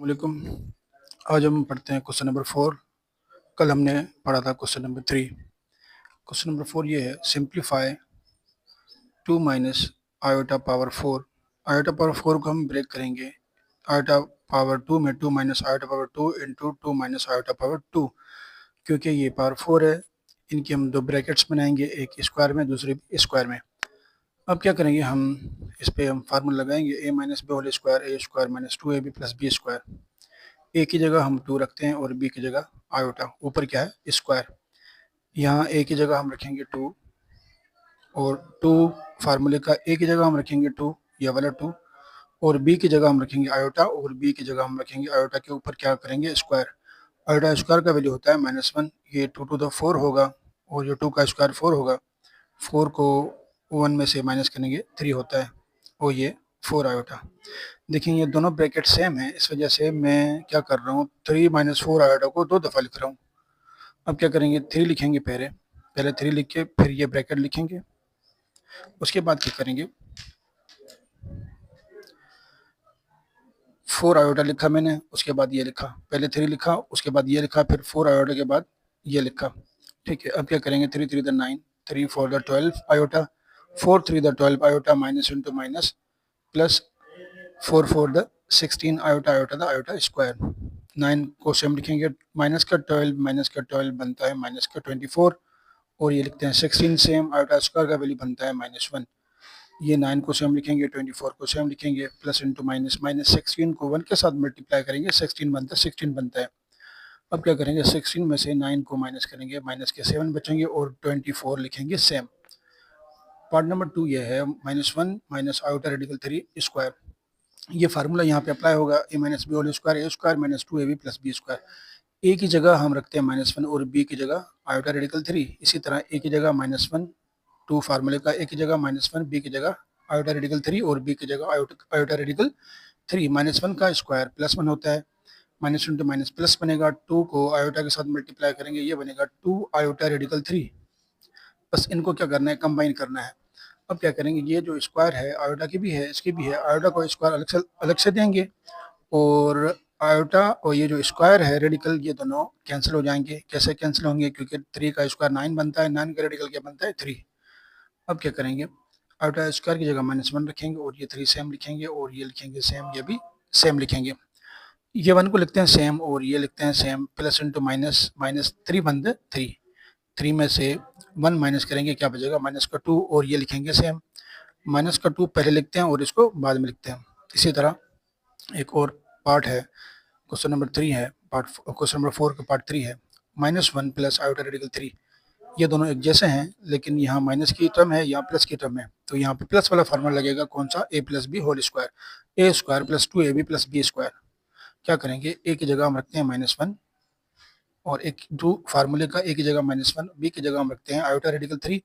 वालेकुम। आज हम पढ़ते हैं क्वेश्चन नंबर 4। कल हमने पढ़ा था क्वेश्चन नंबर 3। क्वेश्चन नंबर 4 ये है, simplify 2 minus iota power 4। Iota power 4 को हम ब्रेक करेंगे आयोटा पावर 2 में 2 minus iota power 2 into 2 minus iota power 2। क्योंकि ये पावर 4 है, इनकी हम दो ब्रैकेट्स बनाएंगे, एक स्क्वायर में दूसरी स्क्वायर में। अब क्या करेंगे, हम इस पे हम फार्मूला लगाएंगे a minus B whole square a square minus 2 ab plus b square. A की जगह हम 2 रखते हैं और बी की जगह आयोटा, ऊपर क्या है स्क्वायर। यहाँ ए की जगह हम रखेंगे 2 और 2 फार्मूले का ए की जगह हम रखेंगे 2, यह वाला 2, और बी की जगह हम रखेंगे आयोटा और बी की जगह हम रखेंगे आयोटा के ऊपर क्या करेंगे स्क्वायर। आयोटा स्क्वायर का वैल्यू होता है -1, ये 2 टू द 4 होगा और ये 2 का स्क्वायर 4 होगा। 4 को 1 में से माइनस करेंगे 3 होता है और ये 4 आयोटा। देखिए ये दोनों ब्रैकेट सेम है, इस वजह से मैं क्या कर रहा हूँ 3 माइनस 4 आयोटा को 2 दफ़ा लिख रहा हूँ। अब क्या करेंगे 3 लिखेंगे, पहले 3 लिख के फिर ये ब्रैकेट लिखेंगे। उसके बाद क्या करेंगे 4 आयोटा लिखा मैंने, उसके बाद ये लिखा, पहले 3 लिखा उसके बाद ये लिखा, फिर 4 आयोटा के बाद ये लिखा। ठीक है, अब क्या करेंगे 3 3 the 9, 3 4 the 12 iota, 4 3 the 12 iota, minus into minus plus 4 4 the 16 iota, iota the iota square. 9 को सेम लिखेंगे, माइनस का 12 बनता है माइनस का 24, और ये लिखते हैं 16 सेम, आयोटा स्क्वायर का वैल्यू बनता है -1। ये 9 को सेम लिखेंगे, 24 को सेम लिखेंगे, प्लस इंटू माइनस, माइनस 16 को 1 के साथ मल्टीप्लाई करेंगे, 16 बनता है। अब क्या करेंगे 16 में से 9 को माइनस करेंगे, माइनस के 7 बचेंगे और 24 लिखेंगे सेम। पार्ट नंबर 2 ये है -1 माइनस आयोटा रेडिकल 3 स्क्वायर। ये फार्मूला यहाँ पे अप्लाई होगा, a minus B whole square a square minus 2ab plus b square. A की जगह हम रखते हैं -1 और बी की जगह आयोटा रेडिकल 3। इसी तरह ए की जगह -1, 2 फार्मूले का, ए की जगह -1, बी की जगह आयोटा रेडिकल 3 और बी की जगह आयोटा रेडिकल 3। -1 का स्क्वायर +1 होता है, माइनस इंटू माइनस प्लस बनेगा, 2 को आयोटा के साथ मल्टीप्लाई करेंगे, ये बनेगा 2 आयोटा रेडिकल 3। बस इनको क्या करना है कंबाइन करना है। अब क्या करेंगे, ये जो स्क्वायर है आयोटा की भी है इसकी भी है, आयोटा को स्क्वायर अलग से देंगे और आयोटा और ये जो स्क्वायर है रेडिकल ये दोनों कैंसिल हो जाएंगे। कैसे कैंसिल होंगे, क्योंकि 3 का स्क्वायर 9 बनता है, 9 का रेडिकल क्या बनता है 3। अब क्या करेंगे आयोटा स्क्वायर की जगह -1 रखेंगे और ये 3 सेम लिखेंगे और ये लिखेंगे सेम, ये भी सेम लिखेंगे। ये 1 को लिखते हैं सेम और ये लिखते हैं same, plus into minus, minus 3 बनते 3, 3 में से 1 माइनस करेंगे क्या बचेगा माइनस का 2 और ये लिखेंगे सेम। माइनस का 2 पहले लिखते हैं और इसको बाद में लिखते हैं। इसी तरह एक और पार्ट है, क्वेश्चन नंबर 3 है, क्वेश्चन नंबर 4 का पार्ट 3 है, -1 प्लस आयोटा रेडिकल 3। ये दोनों एक जैसे हैं लेकिन यहाँ माइनस की टर्म है, यहाँ प्लस की टर्म है, तो यहाँ पे प्लस वाला फार्मूला लगेगा, कौन सा, a plus b whole square, a square plus 2ab plus b square. क्या करेंगे ए की जगह हम रखते हैं -1 और एक 2 फार्मूले का, ए की जगह -1, बी की जगह हम रखते हैं आयोटा रेडिकल 3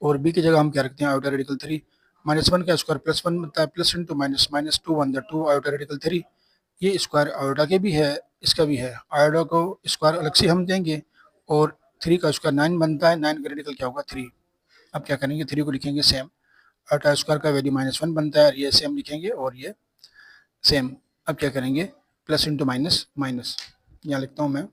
और बी की जगह हम क्या रखते हैं आयोटा रेडिकल 3। -1 का स्क्वायर +1 बनता है, plus into minus, minus 2 1 2 iota radical 3। ये स्क्वायर आयोटा के भी है इसका भी है, आयोटा को स्क्वायर अलग से हम देंगे और 3 का स्क्वायर 9 बनता है, 9 का रेडिकल क्या होगा 3। अब क्या करेंगे 3 को लिखेंगे सेम, आयोटा स्क्वायर का वैल्यू -1 बनता है, ये सेम लिखेंगे और ये सेम। अब क्या करेंगे प्लस इंटू माइनस, माइनस यहाँ लिखता हूँ मैं,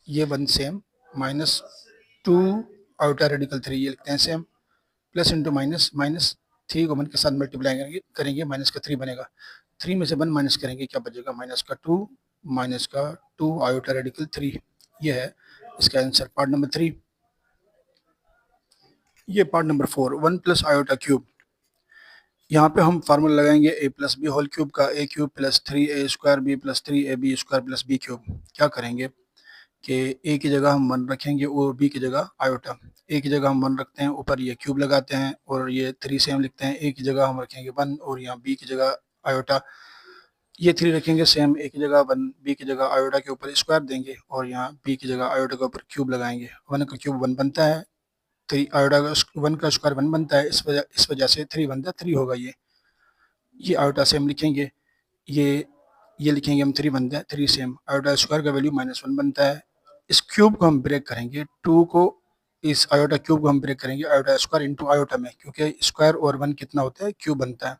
ये 1 सेम, -2 आयोटा रेडिकल 3 ये लिखते हैं same, plus into minus, minus 3 को 1 के साथ मल्टीप्लाई करेंगे माइनस का 3 बनेगा, 3 में से 1 माइनस करेंगे क्या बचेगा माइनस का 2 आयोटा रेडिकल 3। ये है इसका आंसर पार्ट नंबर 3। ये part number 4, 1 plus iota cube. यहाँ पे हम फार्मूला लगाएंगे a plus b whole cube का, a cube plus 3a square b plus 3ab square plus b cube. क्या करेंगे कि ए की जगह हम 1 रखेंगे और बी की जगह आयोटा। ए की जगह हम 1 रखते हैं, ऊपर ये क्यूब लगाते हैं और ये 3 सेम लिखते हैं, ए की जगह हम रखेंगे 1 और यहाँ बी की जगह आयोटा, ये 3 रखेंगे सेम, ए की जगह 1, बी की जगह आयोटा के ऊपर स्क्वायर देंगे और यहाँ बी की जगह आयोटा के ऊपर क्यूब लगाएंगे। 1 का क्यूब 1 बनता है, 3 आयोटा का 1 का स्क्वायर 1 बनता है, इस वजह से 3 बनता है, 3 होगा ये आयोटा सेम लिखेंगे, ये लिखेंगे हम 3 बनता है, 3 सेम, आयोटा स्क्वायर का वैल्यू -1 बनता है। इस क्यूब को हम ब्रेक करेंगे, 2 को इस आयोटा क्यूब को हम ब्रेक करेंगे आयोटा स्क्वायर इंटू आयोटा में, क्योंकि स्क्वायर और 1 कितना होता है क्यूब बनता है।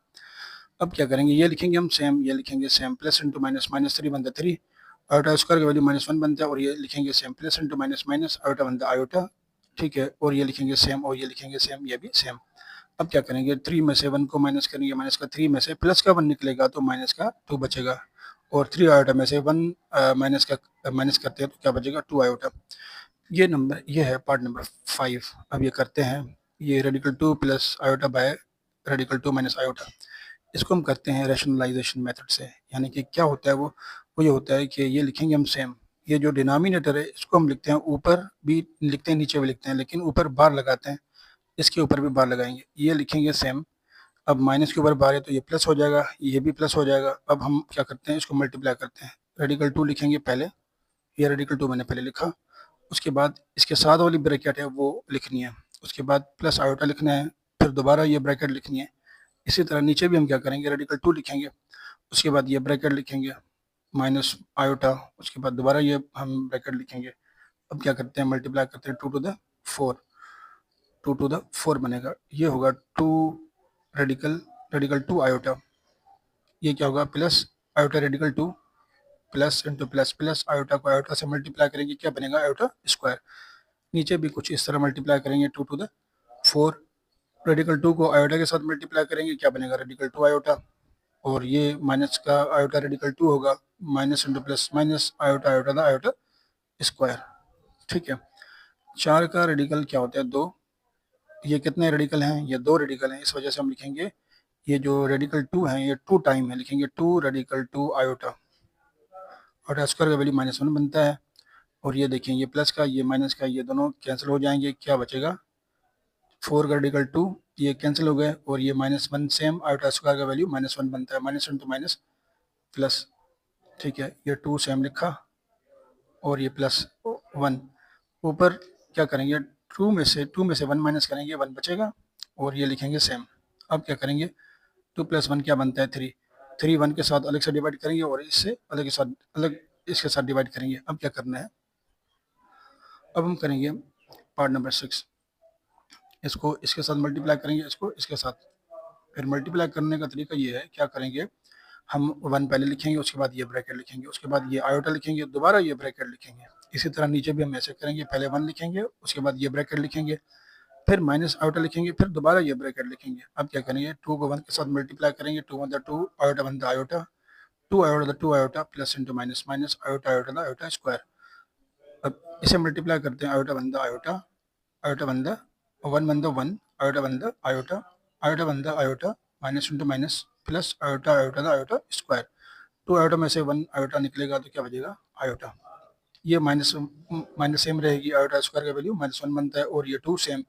अब क्या करेंगे, ये लिखेंगे हम सेम, ये लिखेंगे same, plus into minus, minus 3 बनता है 3, आयोटा स्क्वायर का वैल्यू -1 बनता है, और ये लिखेंगे same, plus into minus minus iota बनता है आयोटा, ठीक है, और ये लिखेंगे सेम, और ये लिखेंगे सेम, ये भी सेम। अब क्या करेंगे, 3 में से 1 को माइनस करेंगे, माइनस का 3 में से प्लस का 1 निकलेगा तो माइनस का 2 बचेगा, और 3 आयोटा में से 1 माइनस करते हैं तो क्या बचेगा, 2 आयोटा। ये है पार्ट नंबर 5। अब ये करते हैं, ये radical 2 plus iota by radical 2 minus iota, इसको हम करते हैं रैशनलाइजेशन मेथड से। यानी कि क्या होता है वो ये होता है कि ये लिखेंगे हम सेम, ये जो डिनोमिनेटर है इसको हम लिखते हैं, ऊपर भी लिखते हैं नीचे भी लिखते हैं, लेकिन ऊपर बार लगाते हैं, इसके ऊपर भी बार लगाएंगे, ये लिखेंगे सेम। अब माइनस के ऊपर बार है तो ये प्लस हो जाएगा, ये भी प्लस हो जाएगा। अब हम क्या करते हैं, इसको मल्टीप्लाई करते हैं, रेडिकल 2 लिखेंगे पहले, ये रेडिकल 2 मैंने पहले लिखा, उसके बाद इसके साथ वाली ब्रैकेट है वो लिखनी है, उसके बाद प्लस आयोटा लिखना है, फिर दोबारा ये ब्रैकेट लिखनी है। इसी तरह नीचे भी हम क्या करेंगे, रेडिकल 2 लिखेंगे, उसके बाद ये ब्रैकेट लिखेंगे माइनस आयोटा, उसके बाद दोबारा ये हम ब्रैकेट लिखेंगे। अब क्या करते हैं, मल्टीप्लाई करते हैं 2 टू द 4, 2 टू द 4 बनेगा, ये होगा 2 रेडिकल 2 आयोटा, ये क्या होगा, plus iota radical 2, plus into plus, plus iota को आयोटा से मल्टीप्लाई करेंगे, क्या बनेगा, आयोटा स्क्वायर। नीचे भी कुछ इस तरह मल्टीप्लाई करेंगे, 2 टू द 4, रेडिकल 2 को आयोटा के साथ मल्टीप्लाई करेंगे, क्या बनेगा, रेडिकल 2 आयोटा, और ये माइनस का आयोटा रेडिकल 2 होगा, minus into plus minus iota iota the iota square, ठीक है। 4 का रेडिकल क्या होता है, 2, ये कितने रेडिकल हैं, ये 2 रेडिकल हैं, इस वजह से हम लिखेंगे ये जो रेडिकल 2 है ये 2 टाइम है, लिखेंगे 2 रेडिकल 2 आयोटा, और स्क्वायर का वैल्यू -1 बनता है, और ये देखें, ये प्लस का ये माइनस का ये दोनों कैंसिल हो जाएंगे, क्या बचेगा, 4 का रेडिकल 2, ये कैंसिल हो गए, और ये -1 सेम, आयोटा स्क्वायर का वैल्यू -1 बनता है, माइनस इंटू माइनस प्लस, ठीक है, ये 2 सेम लिखा, और ये +1, ऊपर क्या करेंगे, 2 में से 1 माइनस करेंगे, 1 बचेगा, और ये लिखेंगे सेम। अब क्या करेंगे, 2 + 1 क्या बनता है, 3, 3 1 के साथ अलग से डिवाइड करेंगे, और इससे अलग इसके साथ डिवाइड करेंगे। अब क्या करना है, अब हम करेंगे पार्ट नंबर 6, इसको इसके साथ मल्टीप्लाई करेंगे, इसको इसके साथ, फिर मल्टीप्लाई करने का तरीका ये है, क्या करेंगे, हम 1 पहले लिखेंगे, उसके बाद ये ब्रैकेट लिखेंगे, उसके बाद ये आयोटा लिखेंगे, दोबारा ये ब्रैकेट लिखेंगे। इसी तरह नीचे भी हम ऐसे करेंगे, पहले 1 लिखेंगे, उसके बाद ये ब्रैकेट लिखेंगे, फिर माइनस आयोटा लिखेंगे, फिर दोबारा ये ब्रैकेट लिखेंगे। अब क्या करेंगे, 2 को 1 के साथ मल्टीप्लाई करेंगे, 2 1 2 iota 1 iota, 2 iota 2 iota, plus into minus minus iota iota iota square. अब इसे मल्टीप्लाई करते हैं, iota 1 iota, iota 1 1 iota 1 iota, iota 1 iota, minus into minus plus iota iota iota square. 2 iota में से 1 आयोटा निकलेगा तो क्या बचेगा, आयोटा, ये माइनस सेम रहेगी, आयोटा स्क्वायर का वैल्यू -1 बनता है, और ये 2 सेम,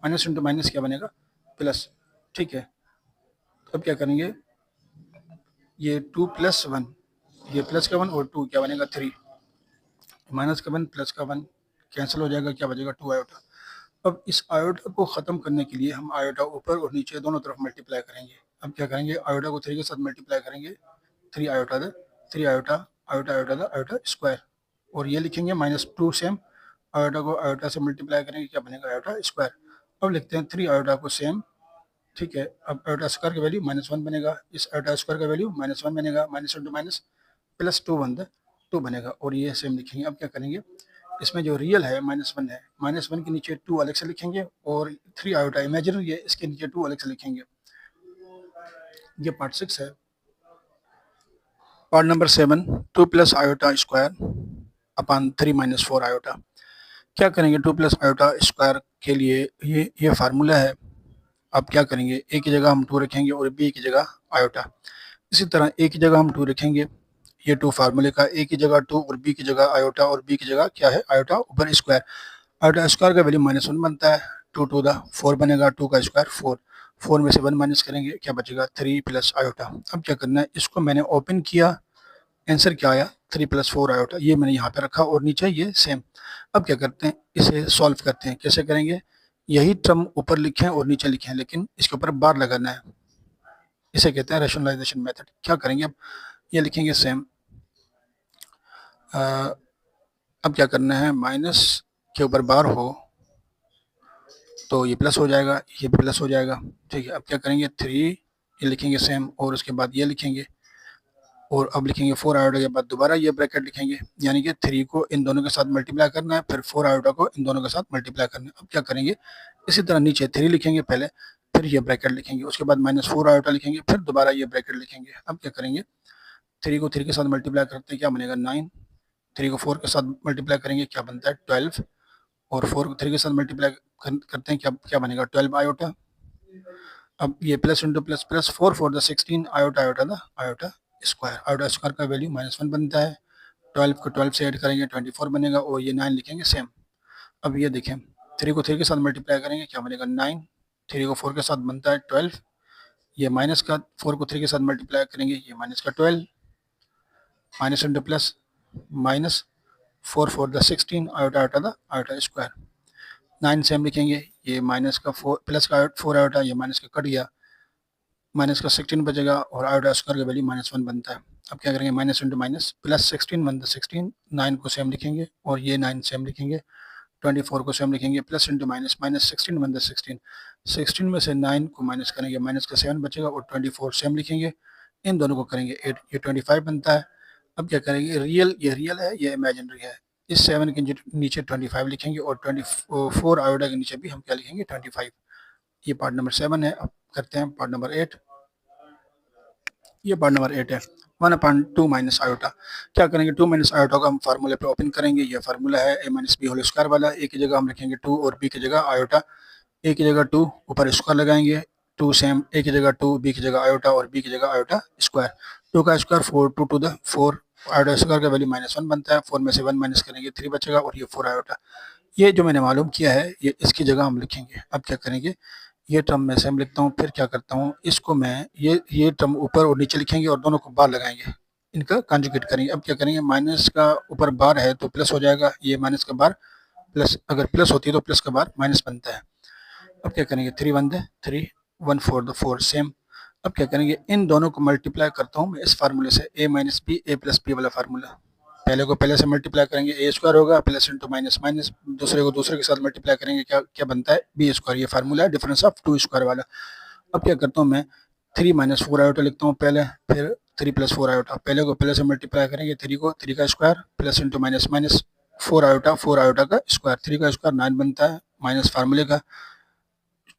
माइनस इंटू माइनस क्या बनेगा, प्लस, ठीक है। अब क्या करेंगे, ये 2 + 1, ये प्लस का 1 और 2 क्या बनेगा, 3, माइनस का 1 प्लस का 1 कैंसिल हो जाएगा, क्या बचेगा, 2 आयोटा। अब इस आयोटा को ख़त्म करने के लिए हम आयोटा ऊपर और नीचे दोनों तरफ मल्टीप्लाई करेंगे। अब क्या करेंगे, आयोटा को 3 के साथ मल्टीप्लाई करेंगे, 3 iota the 3 iota iota iota the iota square, और ये लिखेंगे -2 सेम, आयोटा को आयोटा से मल्टीप्लाई करेंगे, क्या बनेगा, आयोटा स्क्वायर। अब लिखते हैं 3 आयोटा को सेम, ठीक है। अब आयोटा स्क्वायर का वैल्यू -1 बनेगा, इस आयोटा स्क्वायर का वैल्यू -1 बनेगा, माइनस इंटू माइनस प्लस 2 बनेगा, और ये सेम लिखेंगे। अब क्या करेंगे, इसमें जो रियल है -1 है, -1 के नीचे 2 अलग से लिखेंगे, और 3 आयोटा इमेजिनरी है, इसके नीचे 2 अलग से लिखेंगे। ये पार्ट 6 है। Part number 7, 2 + iota square upon 3 - 4 iota. क्या करेंगे, 2 + आयोटा स्क्वायर के लिए ये फार्मूला है। अब क्या करेंगे, ए की जगह हम 2 रखेंगे और बी की जगह आयोटा। इसी तरह ए की जगह हम 2 रखेंगे, ये 2 फार्मूले का, ए की जगह 2 और बी की जगह आयोटा, और बी की जगह क्या है, आयोटा, ऊपर स्क्वायर। आयोटा स्क्वायर का वैल्यू -1 बनता है, 2 टू द 4 बनेगा, 2 का स्क्वायर 4, 4 में से 1 माइनस करेंगे, क्या बचेगा, 3 + आयोटा। अब क्या करना है, इसको मैंने ओपन किया, आंसर क्या आया, 3 + 4 आयोटा, ये मैंने यहाँ पे रखा, और नीचे ये सेम। अब क्या करते हैं, इसे सॉल्व करते हैं, कैसे करेंगे, यही टर्म ऊपर लिखें और नीचे लिखें, लेकिन इसके ऊपर बार लगाना है, इसे कहते हैं रैशनलाइजेशन मेथड। क्या करेंगे, अब ये लिखेंगे सेम, अब क्या करना है, माइनस के ऊपर बार हो तो ये प्लस हो जाएगा, ये भी प्लस हो जाएगा, ठीक है। अब क्या करेंगे, 3 ये लिखेंगे सेम, और उसके बाद ये लिखेंगे, और अब लिखेंगे 4 आयोटा के बाद दोबारा ये ब्रैकेट लिखेंगे, यानी कि 3 को इन दोनों के साथ मल्टीप्लाई करना है, फिर 4 आयोटा को इन दोनों के साथ मल्टीप्लाई करना है। अब क्या करेंगे, इसी तरह नीचे 3 लिखेंगे पहले, फिर ये ब्रैकेट लिखेंगे, उसके बाद -4 आयोटा लिखेंगे, फिर दोबारा ये ब्रैकेट लिखेंगे। अब क्या करेंगे, 3 को 3 के साथ मल्टीप्लाई करते हैं, क्या बनेगा 9, 3 को 4 के साथ मल्टीप्लाई करेंगे, क्या बनता है 12, और 4 को 3 के साथ मल्टीप्लाई करते हैं, क्या क्या बनेगा 12 आयोटा। अब ये plus into plus plus, 4 4 the 16 iota iota the iota square, iota square का वैल्यू -1 बनता है। 12 को 12 से ऐड करेंगे 24 बनेगा, और ये 9 लिखेंगे सेम। अब ये देखें, 3 को 3 के साथ मल्टीप्लाई करेंगे, क्या बनेगा 9, 3 को 4 के साथ बनता है 12, ये माइनस का 4 को 3 के साथ मल्टीप्लाई करेंगे, ये माइनस का 12, minus into plus minus, 4 4 the 16 iota iota the iota square, 9 same लिखेंगे, ये माइनस का 4 प्लस का 4 आयोटा, ये माइनस का कट गया, माइनस का 16 बचेगा, और आयोटा स्क्वायर का वैल्यू -1 बनता है। अब क्या करेंगे, माइनस इंटू माइनस प्लस 16 1 16, 9 को सेम लिखेंगे, और ये 9 सेम लिखेंगे, 24 को सेम लिखेंगे, प्लस इंटू माइनस -16 1 16, 16 में से 9 को माइनस करेंगे, माइनस का 7 बचेगा, और 24 सेम लिखेंगे, इन दोनों को करेंगे 8, ये 25 बनता है। अब क्या करेंगे, रियल ये रियल है, ये इमेजिनरी है, इस 7 के नीचे 25 लिखेंगे, और 24 आयोटा के नीचे भी हम क्या लिखेंगे 25। ये पार्ट नंबर 7 है। अब करते हैं पार्ट नंबर 8। ये पार्ट नंबर 8 है, 1/2 माइनस आयोटा। क्या करेंगे, 2 माइनस आयोटा को हम फार्मूले पे ओपन करेंगे। ये फार्मूला है a minus B whole square वाला। ए की जगह हम लिखेंगे 2 और बी की जगह आयोटा। ए की जगह 2, ऊपर स्क्वायर लगाएंगे, 2 सेम, ए की जगह 2, बी की जगह आयोटा, और बी की जगह आयोटा स्क्वायर। 2 का square 4, 2 to the 4, iota square का वैल्यू -1 बनता है, 4 में से 1 माइनस करेंगे 3 बचेगा, और ये 4 आयोटा। ये जो मैंने मालूम किया है, ये इसकी जगह हम लिखेंगे। अब क्या करेंगे, ये टर्म मैं सेम लिखता हूँ, फिर क्या करता हूँ, इसको मैं ये टर्म ऊपर और नीचे लिखेंगे, और दोनों को बार लगाएंगे, इनका कंजुगेट करेंगे। अब क्या करेंगे, माइनस का ऊपर बार है तो प्लस हो जाएगा, ये माइनस का बार प्लस, अगर प्लस होती है तो प्लस का बार माइनस बनता है। अब क्या करेंगे, 3 1 द 3, 1 4 द 4 सेम। अब क्या करेंगे, इन दोनों को मल्टीप्लाई करता हूँ मैं इस फार्मूले से, a minus B A plus B वाला फार्मूला। पहले को पहले से मल्टीप्लाई करेंगे, ए स्क्वायर होगा, प्लस इंटू माइनस माइनस, दूसरे को दूसरे के साथ मल्टीप्लाई करेंगे, क्या क्या बनता है बी स्क्वायर। ये फार्मूला है डिफरेंस ऑफ 2 स्क्वायर वाला। अब क्या करता हूँ मैं, 3 माइनस 4 आयोटा लिखता हूँ पहले, फिर 3 प्लस 4 आयोटा। पहले को पहले से मल्टीप्लाई करेंगे, 3 को 3 का square, plus into minus minus, 4 iota का स्क्वायर, 3 का स्क्वायर 9 बनता है, माइनस फार्मूले का,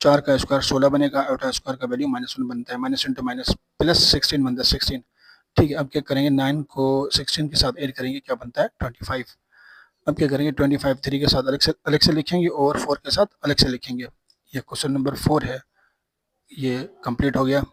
4 का स्क्वायर 16 बनेगा, आयोटा स्क्वायर का वैल्यू -1 बनता है, माइनस इंटू माइनस प्लस 16 बनता है 16। ठीक है, अब क्या करेंगे, 9 को 16 के साथ ऐड करेंगे, क्या बनता है 25। अब क्या करेंगे, 25 3 के साथ अलग से लिखेंगे, और 4 के साथ अलग से लिखेंगे। ये क्वेश्चन नंबर 4 है, ये कंप्लीट हो गया।